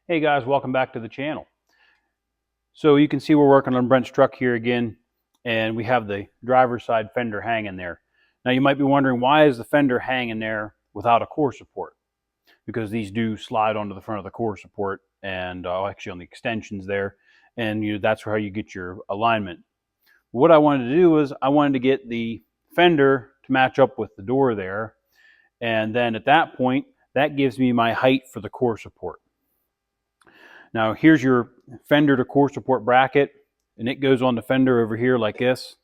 Hey guys, welcome back to the channel. So you can see we're working on Brent's truck here again, and we have the driver's side fender hanging there. Now you might be wondering, why is the fender hanging there without a core support? Because these do slide onto the front of the core support and actually on the extensions there, and that's how you get your alignment. What I wanted to do was I wanted to get the fender to match up with the door there, and then at that point, that gives me my height for the core support. Now here's your fender to core support bracket, and it goes on the fender over here like this.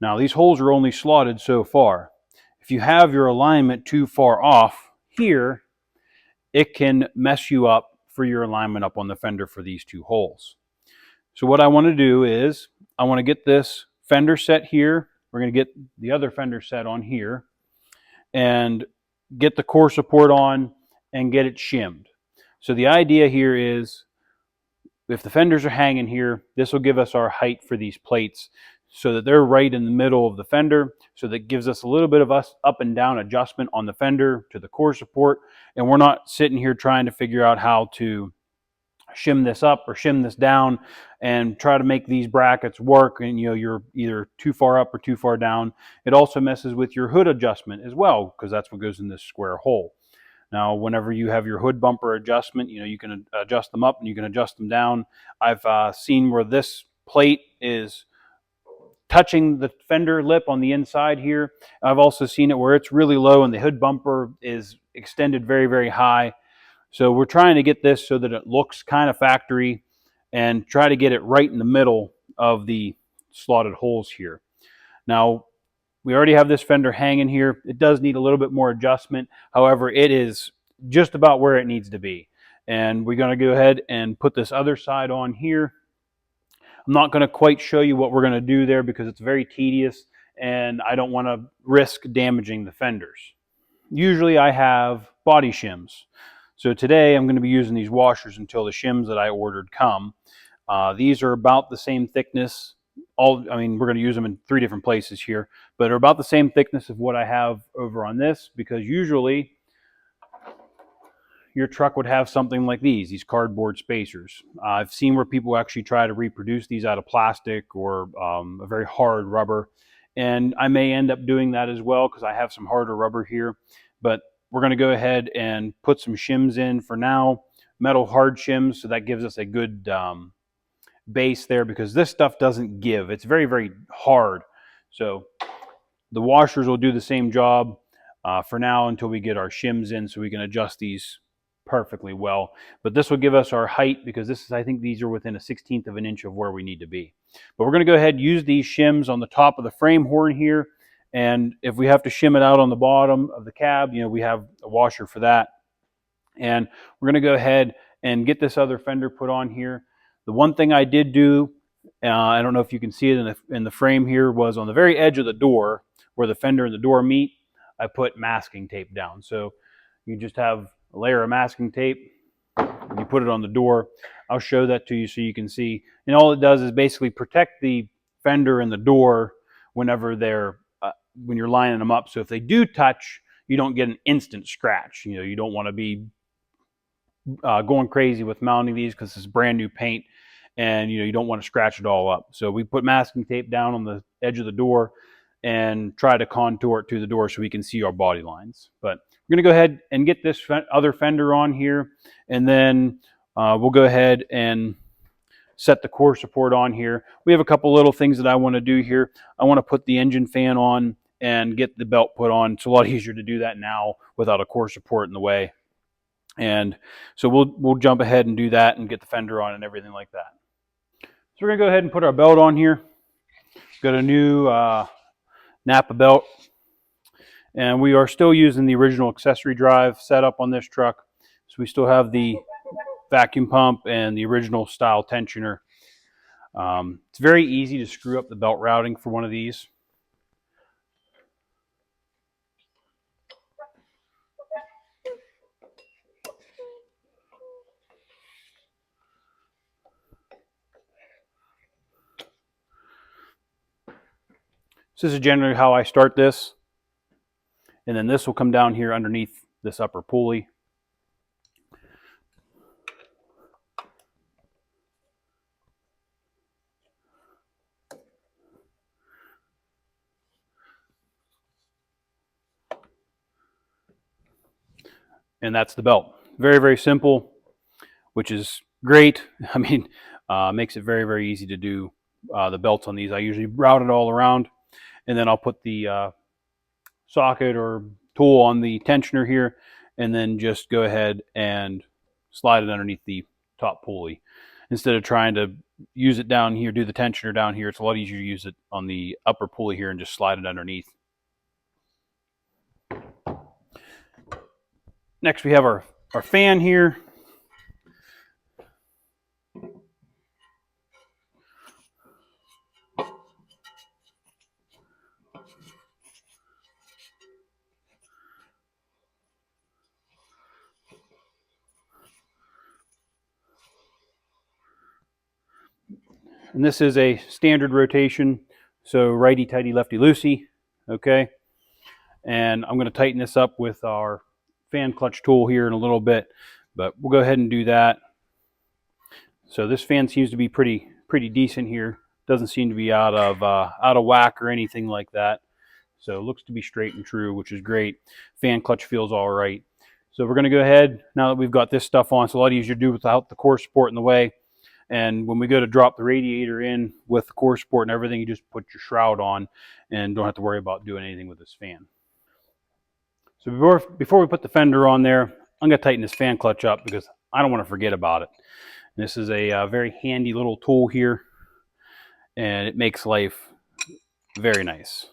Now these holes are only slotted so far. If you have your alignment too far off here, it can mess you up for your alignment up on the fender for these two holes. So what I want to do is I want to get this fender set here. We're going to get the other fender set on here and get the core support on and get it shimmed. So the idea here is, if the fenders are hanging here, this will give us our height for these plates so that they're right in the middle of the fender. So that gives us a little bit of us up and down adjustment on the fender to the core support. And we're not sitting here trying to figure out how to shim this up or shim this down and try to make these brackets work, and you're either too far up or too far down. It also messes with your hood adjustment as well, because that's what goes in this square hole. Now, whenever you have your hood bumper adjustment, you can adjust them up and you can adjust them down. I've seen where this plate is touching the fender lip on the inside here. I've also seen it where it's really low and the hood bumper is extended very, very high. So we're trying to get this so that it looks kind of factory and try to get it right in the middle of the slotted holes here. Now, we already have this fender hanging here. It does need a little bit more adjustment. However, it is just about where it needs to be. And we're going to go ahead and put this other side on here. I'm not going to quite show you what we're going to do there because it's very tedious and I don't want to risk damaging the fenders. Usually I have body shims. So today I'm going to be using these washers until the shims that I ordered come. These are about the same thickness. We're going to use them in 3 different places here, but they're about the same thickness of what I have over on this, because usually your truck would have something like these cardboard spacers. I've seen where people actually try to reproduce these out of plastic or a very hard rubber, and I may end up doing that as well because I have some harder rubber here. But we're going to go ahead and put some shims in for now, metal hard shims, so that gives us a good base there, because this stuff doesn't give. It's very, very hard. So the washers will do the same job for now until we get our shims in so we can adjust these perfectly well. But this will give us our height, because I think these are within a 1/16 of an inch of where we need to be. But we're going to go ahead and use these shims on the top of the frame horn here. And if we have to shim it out on the bottom of the cab, we have a washer for that. And we're going to go ahead and get this other fender put on here. The one thing I did do, I don't know if you can see it in the frame here, was on the very edge of the door where the fender and the door meet, I put masking tape down. So you just have a layer of masking tape, and you put it on the door. I'll show that to you so you can see. And all it does is basically protect the fender and the door whenever when you're lining them up. So if they do touch, you don't get an instant scratch. You don't want to be going crazy with mounting these because it's brand new paint, and you don't want to scratch it all up. So we put masking tape down on the edge of the door and try to contour it to the door so we can see our body lines. But we're going to go ahead and get this other fender on here, and then we'll go ahead and set the core support on here. We have a couple little things that I want to do here. I want to put the engine fan on and get the belt put on. It's a lot easier to do that now without a core support in the way. And so we'll jump ahead and do that and get the fender on and everything like that. So we're going to go ahead and put our belt on here. Got a new Napa belt. And we are still using the original accessory drive setup on this truck. So we still have the vacuum pump and the original style tensioner. It's very easy to screw up the belt routing for one of these. So this is generally how I start this. And then this will come down here underneath this upper pulley. and that's the belt. Very, very simple, which is great. I mean, makes it very, very easy to do the belts on these. I usually route it all around, and then I'll put the socket or tool on the tensioner here, and then just go ahead and slide it underneath the top pulley. Instead of trying to use it down here, do the tensioner down here, it's a lot easier to use it on the upper pulley here and just slide it underneath. Next we have our fan here. And this is a standard rotation, so righty-tighty, lefty-loosey, okay? And I'm going to tighten this up with our fan clutch tool here in a little bit, but we'll go ahead and do that. So this fan seems to be pretty decent here. Doesn't seem to be out of whack or anything like that. So it looks to be straight and true, which is great. Fan clutch feels all right. So we're going to go ahead, now that we've got this stuff on, it's a lot easier to do without the core support in the way. And when we go to drop the radiator in with the core support and everything, you just put your shroud on and don't have to worry about doing anything with this fan. So before we put the fender on there, I'm going to tighten this fan clutch up because I don't want to forget about it. And this is a very handy little tool here, and it makes life very nice.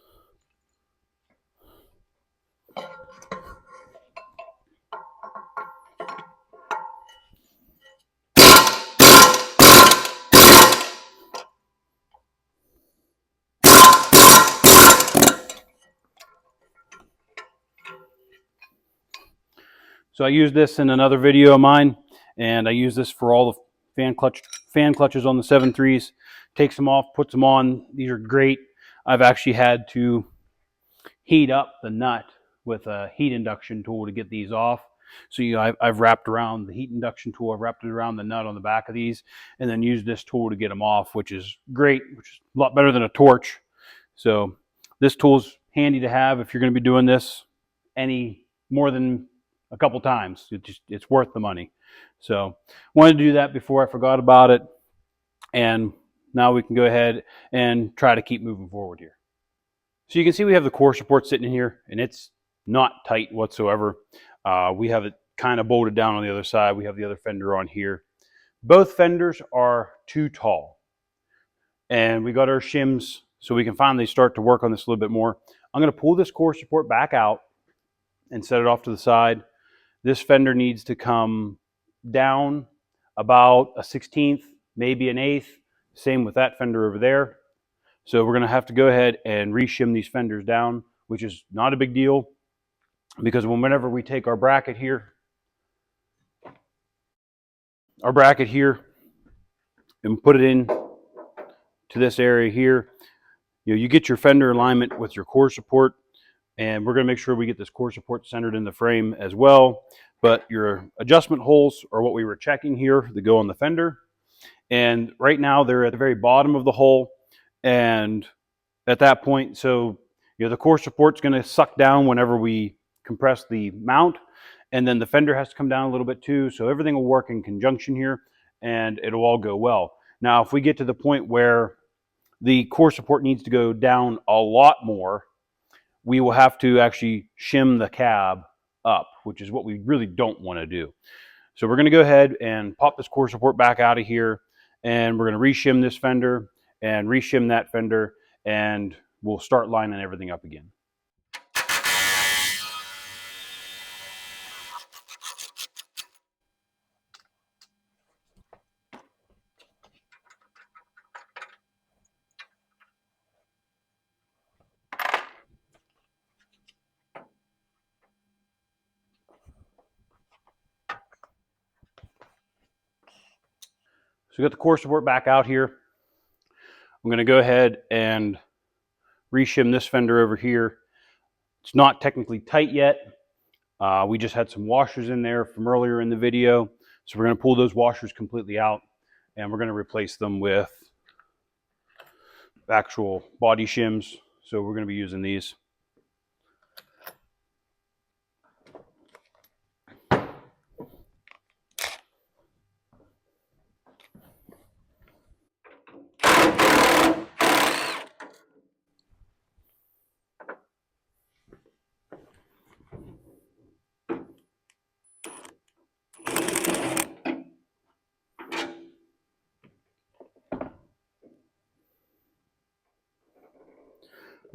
So I used this in another video of mine, and I use this for all the fan clutches on the 7.3s. Takes them off, puts them on. These are great. I've actually had to heat up the nut with a heat induction tool to get these off. So I've wrapped around the heat induction tool, I've wrapped it around the nut on the back of these, and then used this tool to get them off, which is great, which is a lot better than a torch. So this tool's handy to have if you're going to be doing this any more than a couple times. It's worth the money. So wanted to do that before I forgot about it, and now we can go ahead and try to keep moving forward here. So you can see we have the core support sitting in here, and it's not tight whatsoever. We have it kind of bolted down on the other side. We have the other fender on here. Both fenders are too tall, and we got our shims so we can finally start to work on this a little bit more. I'm going to pull this core support back out and set it off to the side. This fender needs to come down about a 1/16, maybe an 1/8. Same with that fender over there. So we're going to have to go ahead and reshim these fenders down, which is not a big deal, because whenever we take our bracket here, and put it in to this area here, you get your fender alignment with your core support, and we're going to make sure we get this core support centered in the frame as well. But your adjustment holes are what we were checking here that go on the fender, and right now they're at the very bottom of the hole. And at that point, so the core support's going to suck down whenever we compress the mount, and then the fender has to come down a little bit too, so everything will work in conjunction here and it'll all go well. Now if we get to the point where the core support needs to go down a lot more, we will have to actually shim the cab up, which is what we really don't want to do. So we're going to go ahead and pop this core support back out of here, and we're going to reshim this fender and reshim that fender, and we'll start lining everything up again. So we got the core support back out here. I'm going to go ahead and reshim this fender over here. It's not technically tight yet. We just had some washers in there from earlier in the video. So we're going to pull those washers completely out, and we're going to replace them with actual body shims. So we're going to be using these.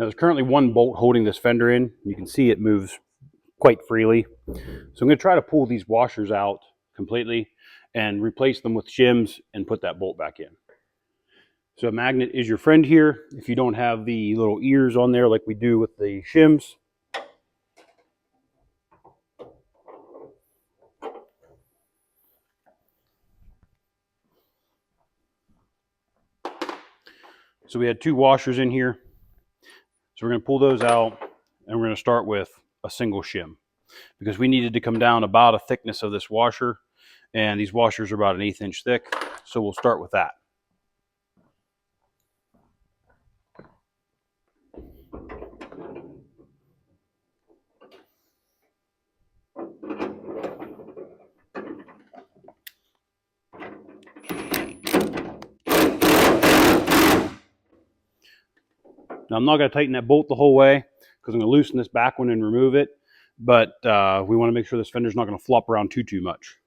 Now there's currently one bolt holding this fender in. You can see it moves quite freely. So I'm going to try to pull these washers out completely and replace them with shims and put that bolt back in. So a magnet is your friend here if you don't have the little ears on there like we do with the shims. So we had two washers in here. So we're going to pull those out and we're going to start with a single shim because we needed to come down about a thickness of this washer, and these washers are about an 1/8 inch thick. So we'll start with that. Now I'm not going to tighten that bolt the whole way because I'm going to loosen this back one and remove it, but we want to make sure this fender's not going to flop around too much.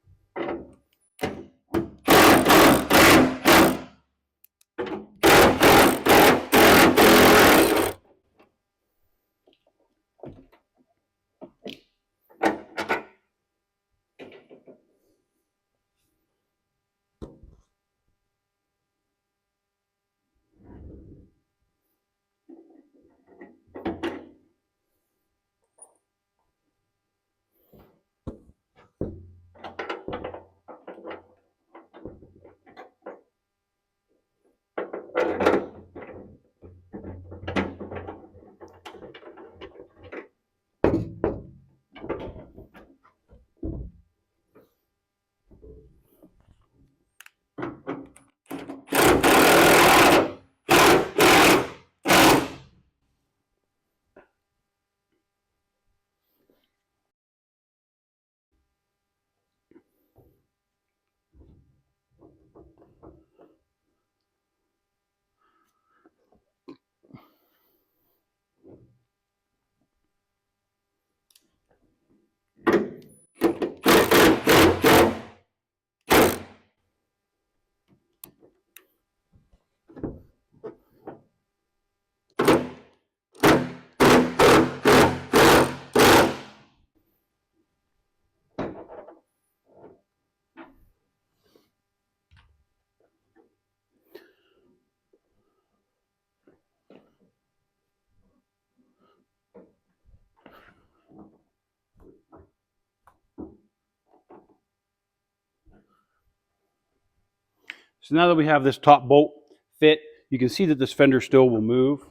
So now that we have this top bolt fit, you can see that this fender still will move.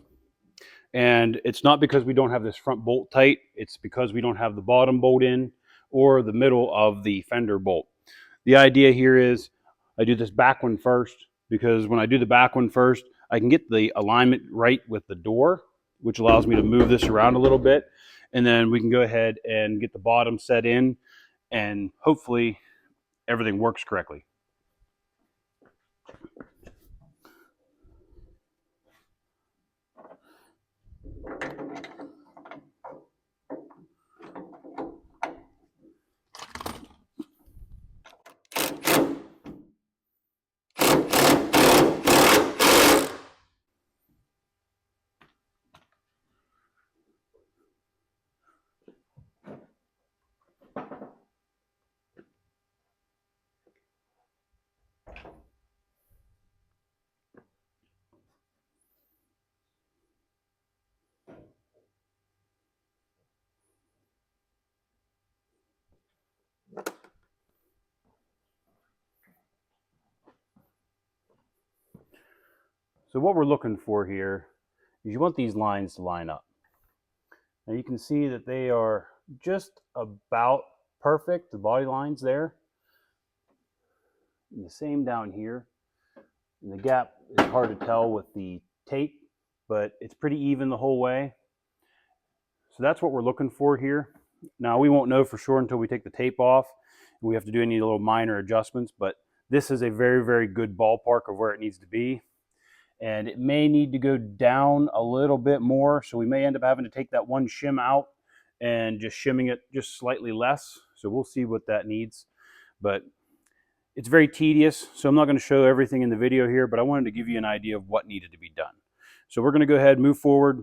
And it's not because we don't have this front bolt tight, it's because we don't have the bottom bolt in or the middle of the fender bolt. The idea here is I do this back one first because when I do the back one first, I can get the alignment right with the door, which allows me to move this around a little bit. And then we can go ahead and get the bottom set in and hopefully everything works correctly. So what we're looking for here is you want these lines to line up. Now you can see that they are just about perfect, the body lines there. And the same down here. And the gap is hard to tell with the tape, but it's pretty even the whole way. So that's what we're looking for here. Now we won't know for sure until we take the tape off. And we have to do any little minor adjustments, but this is a very good ballpark of where it needs to be. And it may need to go down a little bit more. So we may end up having to take that one shim out and just shimming it just slightly less. So we'll see what that needs. But it's very tedious, so I'm not going to show everything in the video here, but I wanted to give you an idea of what needed to be done. So we're going to go ahead and move forward,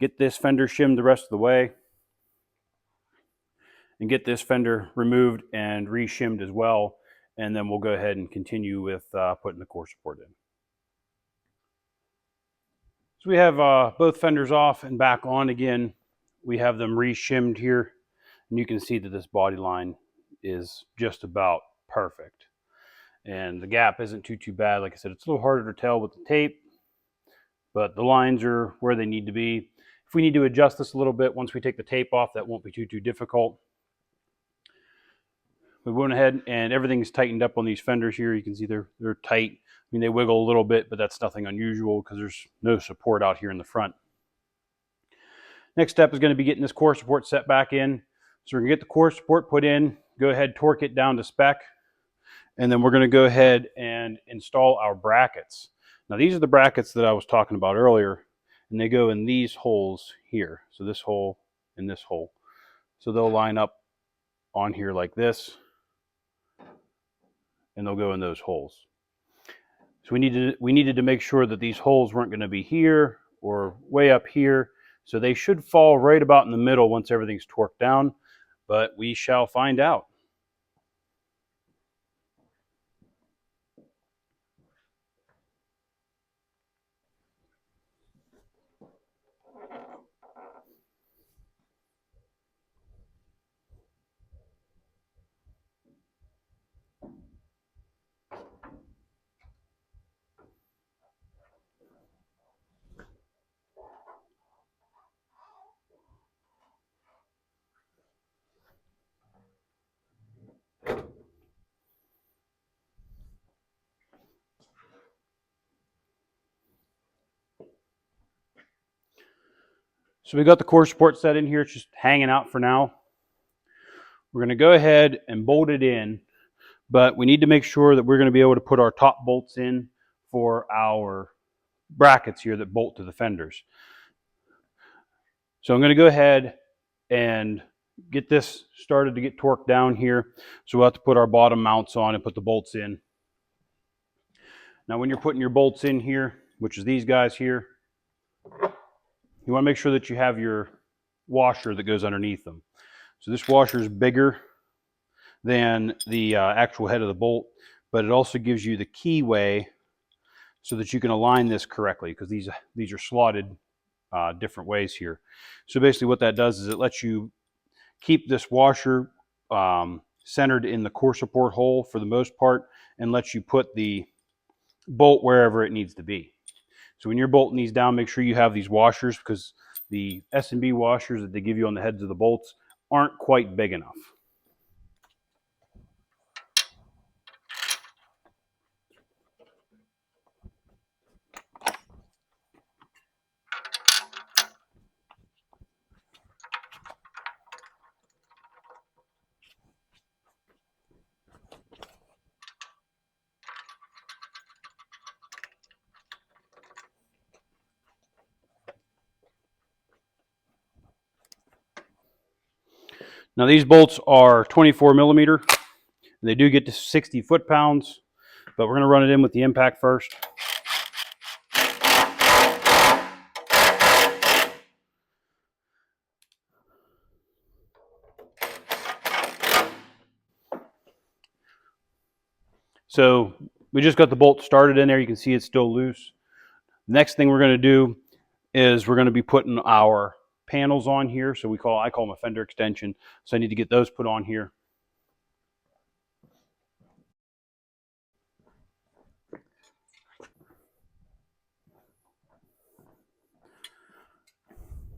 get this fender shimmed the rest of the way, and get this fender removed and re-shimmed as well. And then we'll go ahead and continue with putting the core support in. So we have both fenders off and back on again. We have them re-shimmed here, and you can see that this body line is just about perfect. And the gap isn't too bad. Like I said, it's a little harder to tell with the tape, but the lines are where they need to be. If we need to adjust this a little bit once we take the tape off, that won't be too difficult. We went ahead and everything's tightened up on these fenders here. You can see they're tight. I mean, they wiggle a little bit, but that's nothing unusual because there's no support out here in the front. Next step is going to be getting this core support set back in. So we're going to get the core support put in, go ahead, torque it down to spec, and then we're going to go ahead and install our brackets. Now these are the brackets that I was talking about earlier, and they go in these holes here. So this hole and this hole. So they'll line up on here like this, and they'll go in those holes. So we needed to make sure that these holes weren't going to be here or way up here. So they should fall right about in the middle once everything's torqued down, but we shall find out. So we got the core support set in here. It's just hanging out for now. We're going to go ahead and bolt it in, but we need to make sure that we're going to be able to put our top bolts in for our brackets here that bolt to the fenders. So I'm going to go ahead and get this started to get torqued down here. So we'll have to put our bottom mounts on and put the bolts in. Now when you're putting your bolts in here, which is these guys here, you want to make sure that you have your washer that goes underneath them. So this washer is bigger than the actual head of the bolt, but it also gives you the keyway so that you can align this correctly, because these are slotted different ways here. So basically what that does is it lets you keep this washer centered in the core support hole for the most part, and lets you put the bolt wherever it needs to be. So when you're bolting these down, make sure you have these washers, because the S&B washers that they give you on the heads of the bolts aren't quite big enough. Now these bolts are 24 millimeter. They do get to 60 foot-pounds, but we're going to run it in with the impact first. So we just got the bolt started in there. You can see it's still loose. Next thing we're going to do is we're going to be putting our panels on here. So I call them a fender extension. So I need to get those put on here.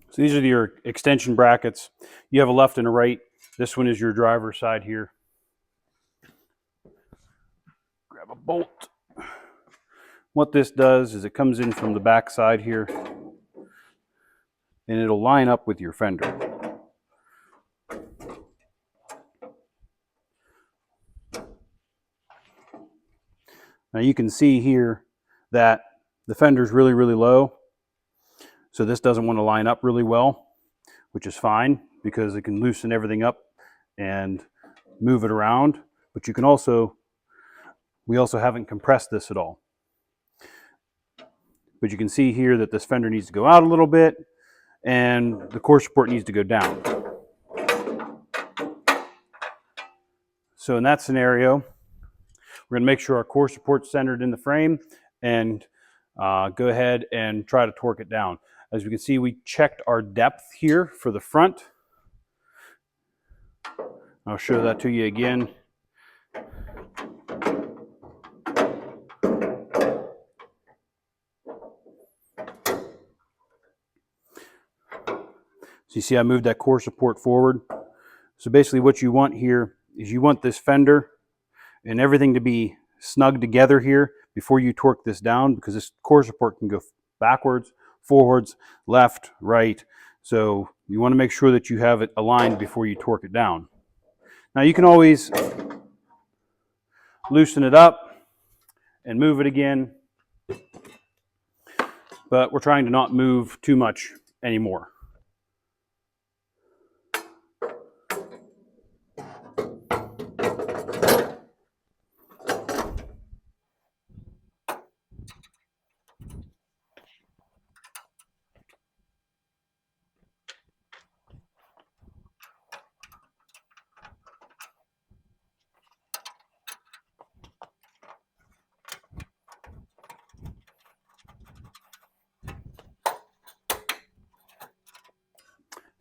So these are your extension brackets. You have a left and a right. This one is your driver's side here. Grab a bolt. What this does is it comes in from the back side here, and it'll line up with your fender. Now you can see here that the fender's really low. So this doesn't want to line up really well, which is fine because it can loosen everything up and move it around. But you can we also haven't compressed this at all. But you can see here that this fender needs to go out a little bit, and the core support needs to go down. So in that scenario, we're going to make sure our core support's centered in the frame and go ahead and try to torque it down. As we can see, we checked our depth here for the front. I'll show that to you again. So you see I moved that core support forward. So basically what you want here is you want this fender and everything to be snug together here before you torque this down, because this core support can go backwards, forwards, left, right. So you want to make sure that you have it aligned before you torque it down. Now you can always loosen it up and move it again, but we're trying to not move too much anymore.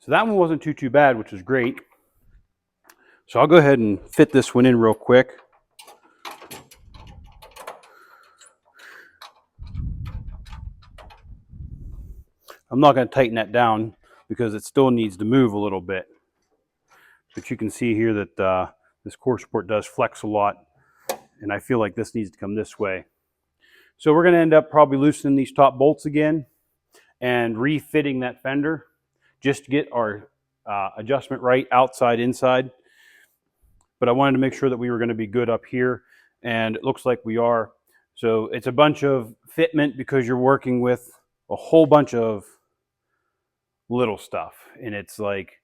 So that one wasn't too bad, which is great. So I'll go ahead and fit this one in real quick. I'm not going to tighten that down because it still needs to move a little bit. But you can see here that this core support does flex a lot, and I feel like this needs to come this way. So we're going to end up probably loosening these top bolts again and refitting that fender just to get our adjustment right outside, inside. But I wanted to make sure that we were going to be good up here, and it looks like we are. So it's a bunch of fitment because you're working with a whole bunch of little stuff, and it's like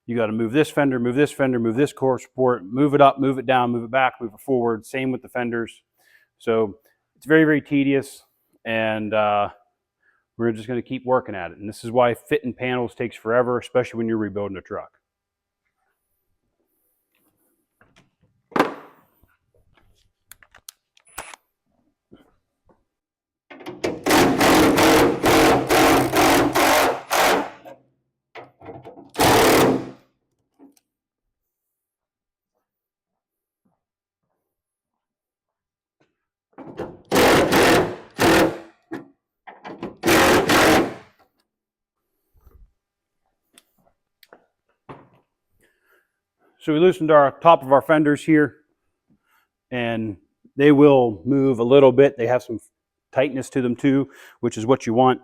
you got to move this fender, move this fender, move this core support, move it up, move it down, move it back, move it forward. Same with the fenders. So it's very, very tedious, and we're just going to keep working at it. And this is why fitting panels takes forever, especially when you're rebuilding a truck. So we loosened our top of our fenders here, and they will move a little bit. They have some tightness to them too, which is what you want.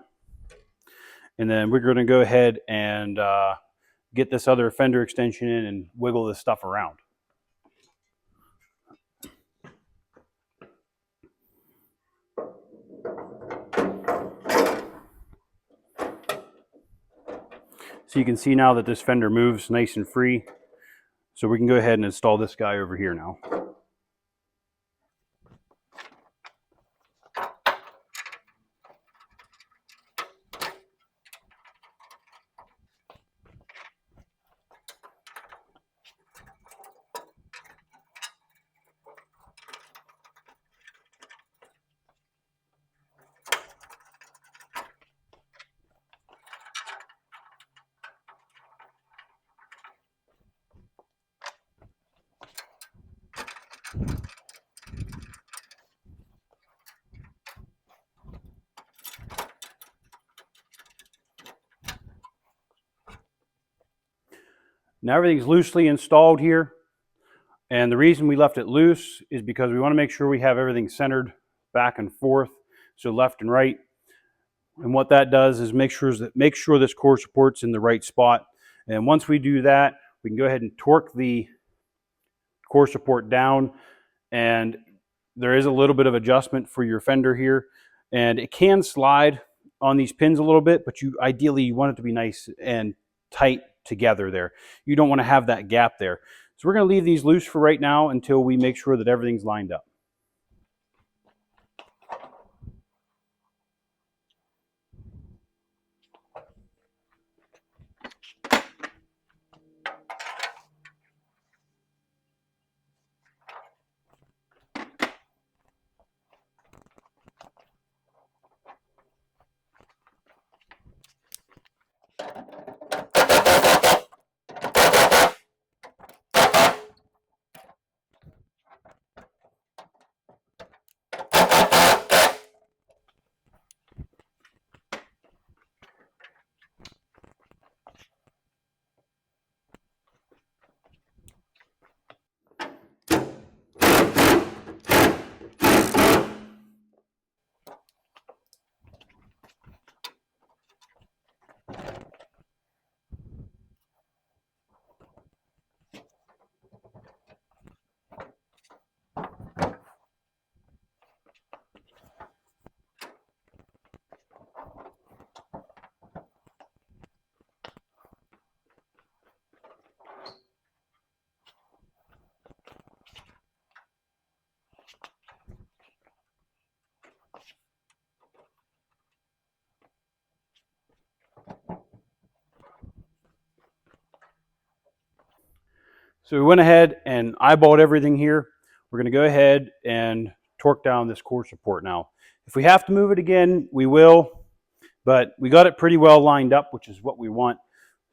And then we're going to go ahead and get this other fender extension in and wiggle this stuff around. So you can see now that this fender moves nice and free. So we can go ahead and install this guy over here now. Now everything's loosely installed here, and the reason we left it loose is because we want to make sure we have everything centered back and forth, so left and right. And what that does is make sure this core support's in the right spot. And once we do that, we can go ahead and torque the core support down, and there is a little bit of adjustment for your fender here, and it can slide on these pins a little bit, but ideally you want it to be nice and tight together there. You don't want to have that gap there. So we're going to leave these loose for right now until we make sure that everything's lined up. So we went ahead and eyeballed everything here. We're going to go ahead and torque down this core support now. If we have to move it again, we will, but we got it pretty well lined up, which is what we want.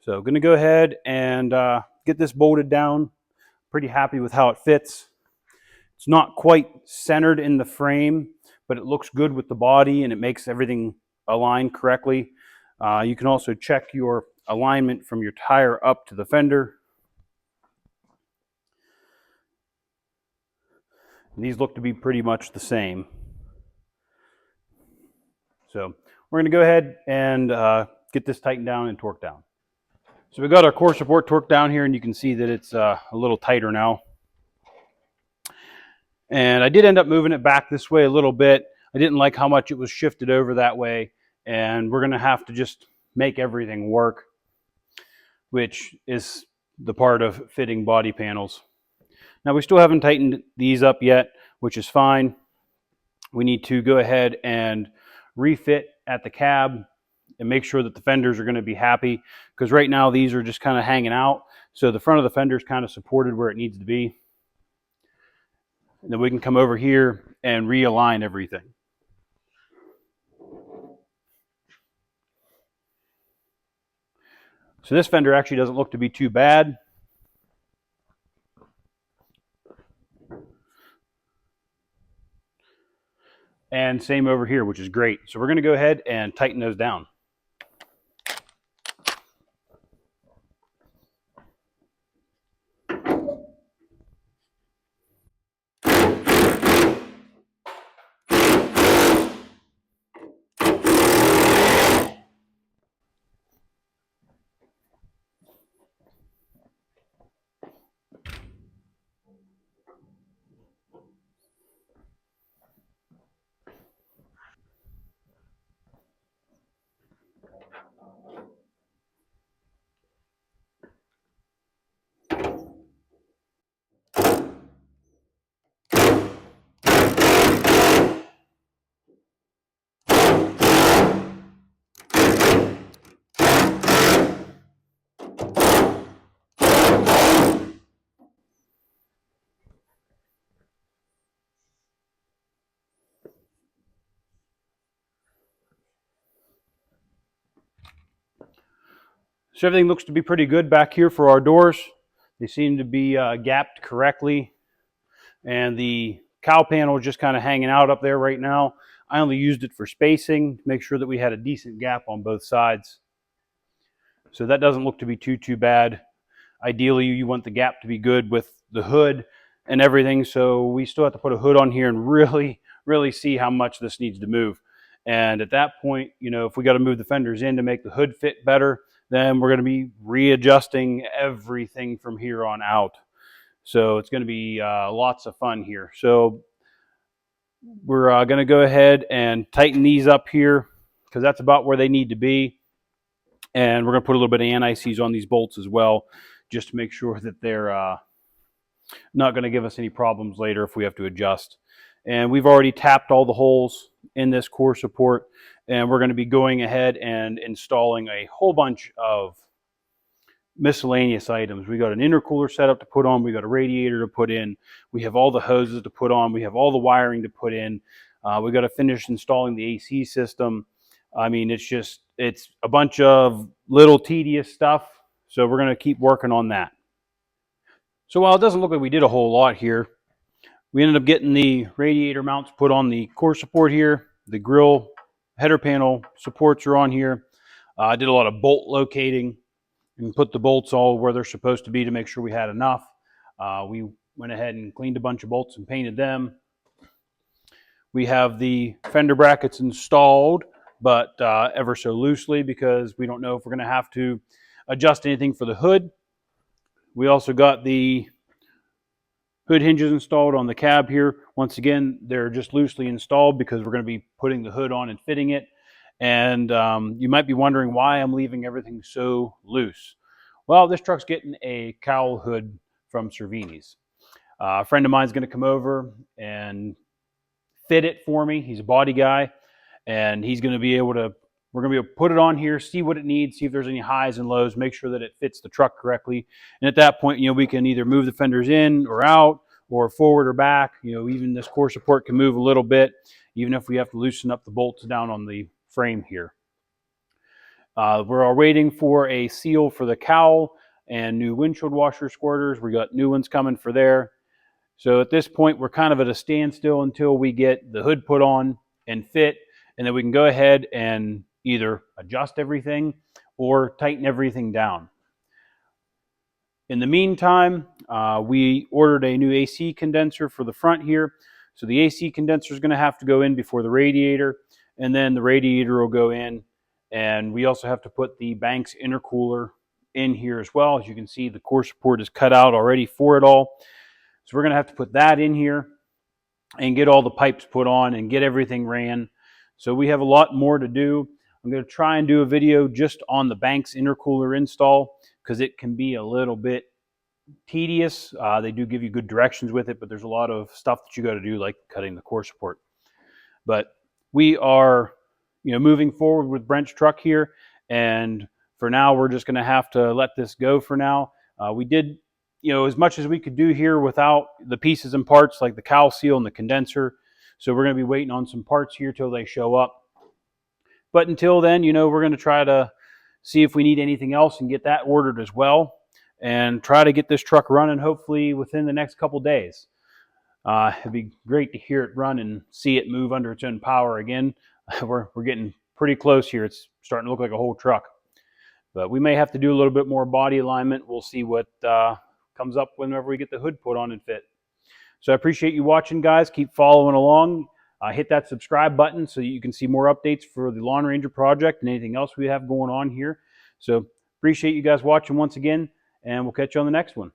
So I'm going to go ahead and get this bolted down. Pretty happy with how it fits. It's not quite centered in the frame, but it looks good with the body and it makes everything align correctly. You can also check your alignment from your tire up to the fender. And these look to be pretty much the same. So we're going to go ahead and get this tightened down and torqued down. So we got our core support torqued down here, and you can see that it's a little tighter now. And I did end up moving it back this way a little bit. I didn't like how much it was shifted over that way, and we're going to have to just make everything work, which is the part of fitting body panels. Now we still haven't tightened these up yet, which is fine. We need to go ahead and refit at the cab and make sure that the fenders are going to be happy, because right now these are just kind of hanging out. So the front of the fender is kind of supported where it needs to be. And then we can come over here and realign everything. So this fender actually doesn't look to be too bad. And same over here, which is great. So we're going to go ahead and tighten those down. So everything looks to be pretty good back here for our doors. They seem to be gapped correctly. And the cowl panel is just kind of hanging out up there right now. I only used it for spacing to make sure that we had a decent gap on both sides. So that doesn't look to be too bad. Ideally, you want the gap to be good with the hood and everything. So we still have to put a hood on here and really see how much this needs to move. And at that point, you know, if we got to move the fenders in to make the hood fit better, then we're going to be readjusting everything from here on out. So it's going to be lots of fun here. So we're going to go ahead and tighten these up here, because that's about where they need to be. And we're going to put a little bit of anti-seize on these bolts as well, just to make sure that they're not going to give us any problems later if we have to adjust. And we've already tapped all the holes in this core support, and we're going to be going ahead and installing a whole bunch of miscellaneous items. We got an intercooler setup to put on, we got a radiator to put in, we have all the hoses to put on, we have all the wiring to put in, we got to finish installing the AC system. I mean, it's a bunch of little tedious stuff, so we're going to keep working on that. So while it doesn't look like we did a whole lot here, we ended up getting the radiator mounts put on the core support here. The grill header panel supports are on here. I did a lot of bolt locating and put the bolts all where they're supposed to be to make sure we had enough. We went ahead and cleaned a bunch of bolts and painted them. We have the fender brackets installed, but ever so loosely, because we don't know if we're going to have to adjust anything for the hood. We also got the hood hinges installed on the cab here. Once again, they're just loosely installed because we're going to be putting the hood on and fitting it. And you might be wondering why I'm leaving everything so loose. Well, this truck's getting a cowl hood from Cervini's. A friend of mine is going to come over and fit it for me. He's a body guy, and he's going to be able to We're going to be able to put it on here, see what it needs, see if there's any highs and lows, make sure that it fits the truck correctly. And at that point, we can either move the fenders in or out, or forward or back. Even this core support can move a little bit, even if we have to loosen up the bolts down on the frame here. We're all waiting for a seal for the cowl and new windshield washer squirters. We got new ones coming for there. So at this point, we're kind of at a standstill until we get the hood put on and fit, and then we can go ahead and either adjust everything or tighten everything down. In the meantime, we ordered a new AC condenser for the front here. So the AC condenser is going to have to go in before the radiator, and then the radiator will go in. And we also have to put the Banks intercooler in here as well. As you can see, the core support is cut out already for it all. So we're going to have to put that in here and get all the pipes put on and get everything ran. So we have a lot more to do. I'm going to try and do a video just on the Banks intercooler install because it can be a little bit tedious. They do give you good directions with it, but there's a lot of stuff that you got to do, like cutting the core support. But we are moving forward with Brent's truck here, and for now we're just going to have to let this go for now. We did as much as we could do here without the pieces and parts like the cowl seal and the condenser, so we're going to be waiting on some parts here till they show up. But until then, we're going to try to see if we need anything else and get that ordered as well, and try to get this truck running hopefully within the next couple days. It'd be great to hear it run and see it move under its own power again. We're getting pretty close here. It's starting to look like a whole truck. But we may have to do a little bit more body alignment. We'll see what comes up whenever we get the hood put on and fit. So I appreciate you watching, guys. Keep following along. Hit that subscribe button so you can see more updates for the Lawn Ranger project and anything else we have going on here. So appreciate you guys watching once again, and we'll catch you on the next one.